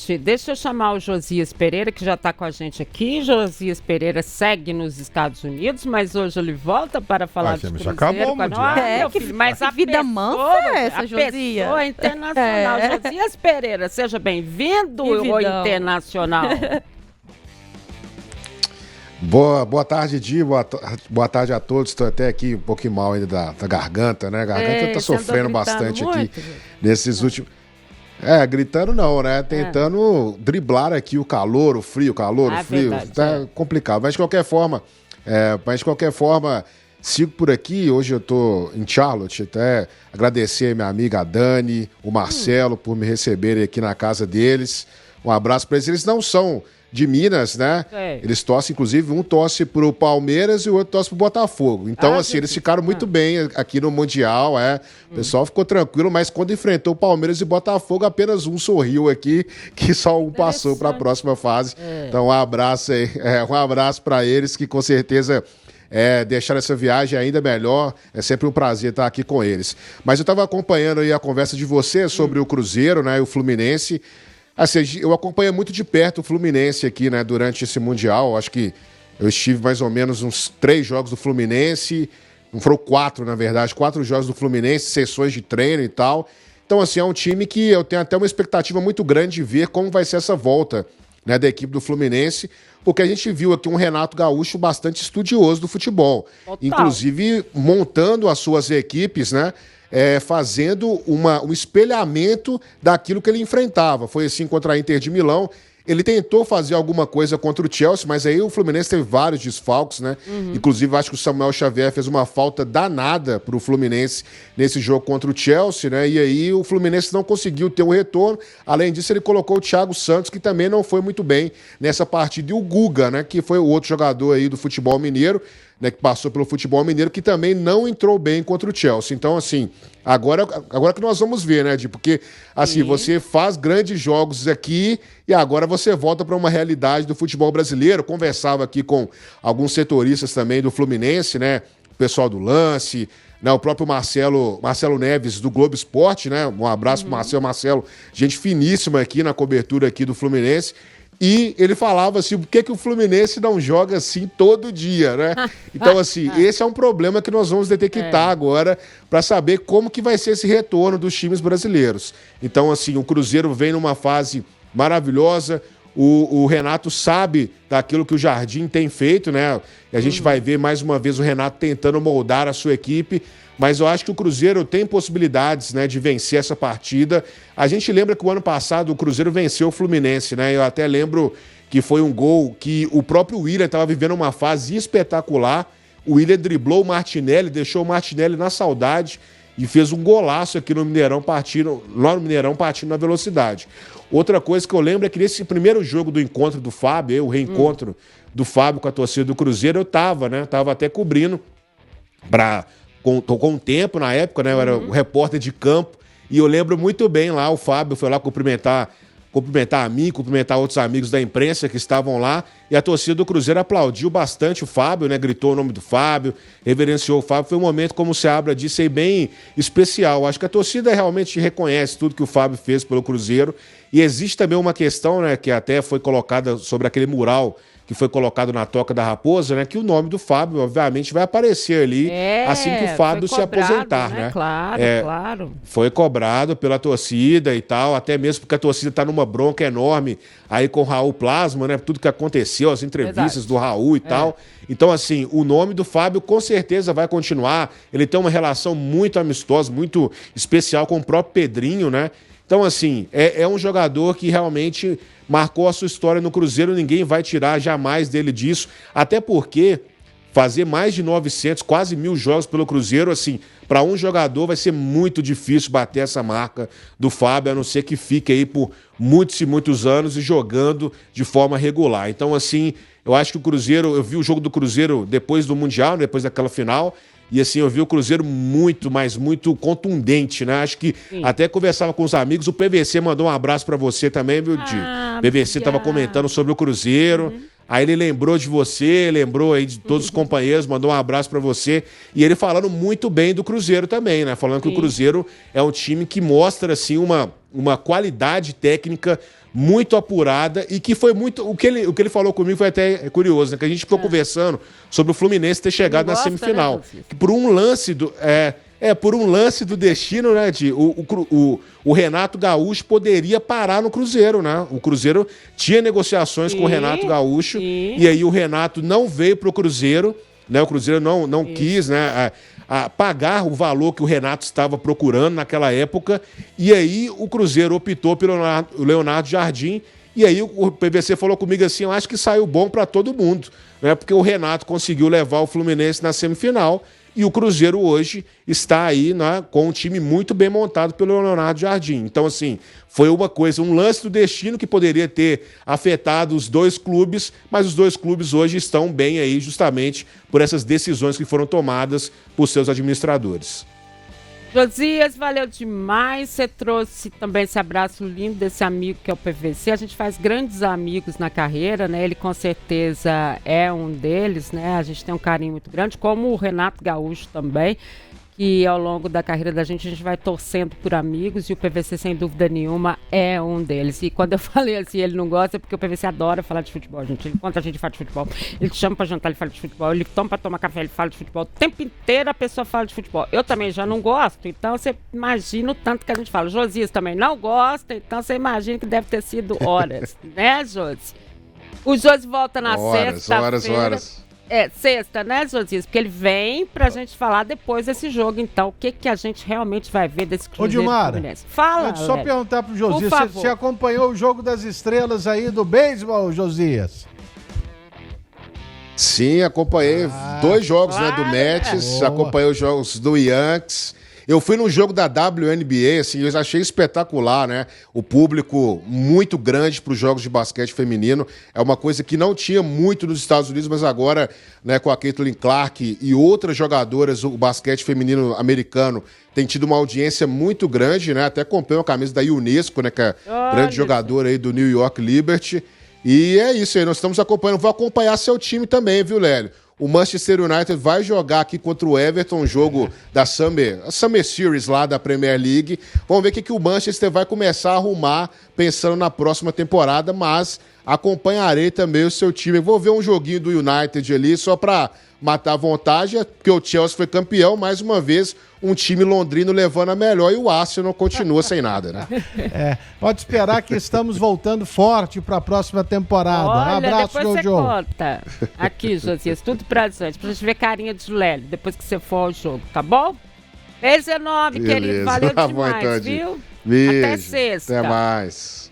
gente, deixa eu chamar o Josias Pereira, que já está com a gente aqui. Josias Pereira segue nos Estados Unidos, mas hoje ele volta para falar de Cruzeiro. Já acabou, meu filho, mas a vida pessoa, mansa é essa, a Josias? pessoa internacional. Josias Pereira, seja bem-vindo, o internacional. Boa tarde, Di. Boa tarde a todos. Estou até aqui um pouquinho mal ainda da garganta, né? A garganta tá sofrendo bastante muito, aqui nesses últimos... gritando não, né? Tentando driblar aqui o calor, o frio, verdade, tá complicado. Mas de qualquer forma, sigo por aqui. Hoje eu tô em Charlotte, até agradecer a minha amiga Dani, o Marcelo, por me receberem aqui na casa deles. Um abraço para eles. Eles não são de Minas, né? Eles torcem, inclusive, um torce pro Palmeiras e o outro torce pro Botafogo. Então, eles ficaram muito bem aqui no Mundial, O pessoal ficou tranquilo, mas quando enfrentou Palmeiras e Botafogo, apenas um sorriu aqui, que só um passou para a próxima fase. Então, um abraço aí, um abraço para eles, que com certeza deixaram essa viagem ainda melhor. É sempre um prazer estar aqui com eles. Mas eu estava acompanhando aí a conversa de você sobre o Cruzeiro, né, e o Fluminense. Assim, eu acompanho muito de perto o Fluminense aqui, né, durante esse Mundial. Acho que eu estive mais ou menos uns 3 jogos do Fluminense, não foram 4, na verdade, 4 jogos do Fluminense, sessões de treino e tal. Então, assim, é um time que eu tenho até uma expectativa muito grande de ver como vai ser essa volta, né, da equipe do Fluminense, porque a gente viu aqui um Renato Gaúcho bastante estudioso do futebol. Total. Inclusive montando as suas equipes, né, fazendo um espelhamento daquilo que ele enfrentava. Foi assim contra a Inter de Milão. Ele tentou fazer alguma coisa contra o Chelsea, mas aí o Fluminense teve vários desfalques, né? Inclusive, acho que o Samuel Xavier fez uma falta danada pro Fluminense nesse jogo contra o Chelsea, né? E aí o Fluminense não conseguiu ter um retorno. Além disso, ele colocou o Thiago Santos, que também não foi muito bem nessa partida. E o Guga, né? Que foi o outro jogador aí do futebol mineiro, né, que passou pelo futebol mineiro, que também não entrou bem contra o Chelsea. Então, assim, agora que nós vamos ver, né, porque, assim, você faz grandes jogos aqui e agora você volta para uma realidade do futebol brasileiro. Conversava aqui com alguns setoristas também do Fluminense, né, o pessoal do Lance, né, o próprio Marcelo Neves do Globo Esporte, né, um abraço pro Marcelo, gente finíssima aqui na cobertura aqui do Fluminense. E ele falava assim, por que o Fluminense não joga assim todo dia, né? Então, assim, esse é um problema que nós vamos detectar agora para saber como que vai ser esse retorno dos times brasileiros. Então, assim, o Cruzeiro vem numa fase maravilhosa, o Renato sabe daquilo que o Jardim tem feito, né? E a gente vai ver mais uma vez o Renato tentando moldar a sua equipe, mas eu acho que o Cruzeiro tem possibilidades, né, de vencer essa partida. A gente lembra que o ano passado o Cruzeiro venceu o Fluminense, né? Eu até lembro que foi um gol que o próprio Willian estava vivendo uma fase espetacular. O Willian driblou o Martinelli, deixou o Martinelli na saudade e fez um golaço aqui no Mineirão, partindo na velocidade. Outra coisa que eu lembro é que nesse primeiro jogo do encontro do Fábio, o reencontro do Fábio com a torcida do Cruzeiro, eu tava, né? Tava até cobrindo com o tempo na época, né? Eu era o repórter de campo e eu lembro muito bem lá, o Fábio foi lá cumprimentar a mim, cumprimentar outros amigos da imprensa que estavam lá, e a torcida do Cruzeiro aplaudiu bastante o Fábio, né? Gritou o nome do Fábio, reverenciou o Fábio. Foi um momento, como o Seabra disse, aí, bem especial. Acho que a torcida realmente reconhece tudo que o Fábio fez pelo Cruzeiro, e existe também uma questão, né, que até foi colocada sobre aquele mural que foi colocado na Toca da Raposa, né? Que o nome do Fábio, obviamente, vai aparecer ali assim que o Fábio se aposentar, né? Claro. Foi cobrado pela torcida e tal, até mesmo porque a torcida tá numa bronca enorme aí com o Raul Plasma, né? Tudo que aconteceu, as entrevistas do Raul e tal. Então, assim, o nome do Fábio com certeza vai continuar. Ele tem uma relação muito amistosa, muito especial com o próprio Pedrinho, né? Então, assim, é um jogador que realmente marcou a sua história no Cruzeiro, ninguém vai tirar jamais dele disso, até porque fazer mais de 900, quase 1.000 jogos pelo Cruzeiro, assim, para um jogador vai ser muito difícil bater essa marca do Fábio, a não ser que fique aí por muitos e muitos anos e jogando de forma regular. Então, assim, eu acho que o Cruzeiro, eu vi o jogo do Cruzeiro depois do Mundial, depois daquela final, e assim, eu vi o Cruzeiro muito, mas muito contundente, né? Acho que até conversava com os amigos, o PVC mandou um abraço pra você também, viu, Di? PVC tava comentando sobre o Cruzeiro, aí ele lembrou de você, lembrou aí de todos os companheiros, mandou um abraço pra você, e ele falando muito bem do Cruzeiro também, né? Falando que o Cruzeiro é um time que mostra, assim, uma qualidade técnica muito apurada e que foi muito... O que ele falou comigo foi até curioso, né? Que a gente ficou conversando sobre o Fluminense ter chegado na semifinal. Né, que por um lance por um lance do destino, né, o Renato Gaúcho poderia parar no Cruzeiro, né? O Cruzeiro tinha negociações com o Renato Gaúcho e aí o Renato não veio pro Cruzeiro, né? O Cruzeiro não quis, né, pagar o valor que o Renato estava procurando naquela época e aí o Cruzeiro optou pelo Leonardo Jardim e aí o PVC falou comigo assim, eu acho que saiu bom para todo mundo, né? Porque o Renato conseguiu levar o Fluminense na semifinal. E o Cruzeiro hoje está aí, né, com um time muito bem montado pelo Leonardo Jardim. Então, assim, foi uma coisa, um lance do destino que poderia ter afetado os dois clubes, mas os dois clubes hoje estão bem aí justamente por essas decisões que foram tomadas por seus administradores. Josias, valeu demais. Você trouxe também esse abraço lindo desse amigo que é o PVC. A gente faz grandes amigos na carreira, né? Ele com certeza é um deles, né? A gente tem um carinho muito grande, como o Renato Gaúcho também, que ao longo da carreira da gente a gente vai torcendo por amigos e o PVC, sem dúvida nenhuma, é um deles. E quando eu falei assim, ele não gosta, é porque o PVC adora falar de futebol, gente. Ele conta a gente fala de futebol, ele te chama pra jantar, ele fala de futebol, ele toma pra tomar café, ele fala de futebol. O tempo inteiro a pessoa fala de futebol. Eu também já não gosto, então você imagina o tanto que a gente fala. O Josias também não gosta, então você imagina que deve ter sido horas, né, Josi? O Josi volta na sexta-feira. Horas. Sexta, né, Josias? Porque ele vem pra gente falar depois desse jogo. Então, o que a gente realmente vai ver desse Cruzeiro Fluminense? Fala, só perguntar pro Josias, você acompanhou o jogo das estrelas aí do beisebol, Josias? Sim, acompanhei 2 jogos, né, do Mets, acompanhei os jogos do Yankees. Eu fui no jogo da WNBA, assim, eu achei espetacular, né? O público muito grande para os jogos de basquete feminino. É uma coisa que não tinha muito nos Estados Unidos, mas agora, né, com a Caitlin Clark e outras jogadoras, o basquete feminino americano tem tido uma audiência muito grande, né? Até comprei uma camisa da Unesco, né, que é grande jogadora aí do New York Liberty. E é isso aí, nós estamos acompanhando. Vou acompanhar seu time também, viu, Lélio? O Manchester United vai jogar aqui contra o Everton, um jogo da Summer Series lá da Premier League. Vamos ver o que o Manchester vai começar a arrumar pensando na próxima temporada, mas acompanharei também o seu time. Vou ver um joguinho do United ali só para matar a vontade, porque o Chelsea foi campeão, mais uma vez, um time londrino levando a melhor e o Arsenal continua sem nada, né? Pode esperar que estamos voltando forte para a próxima temporada. Olha, abraço, depois Jojo. você conta. Aqui, Josias, tudo pra gente ver carinha de Lélio, depois que você for ao jogo, tá bom? Beijo enorme, querido. Valeu demais, então, viu? Beijo. Até sexta. Até mais.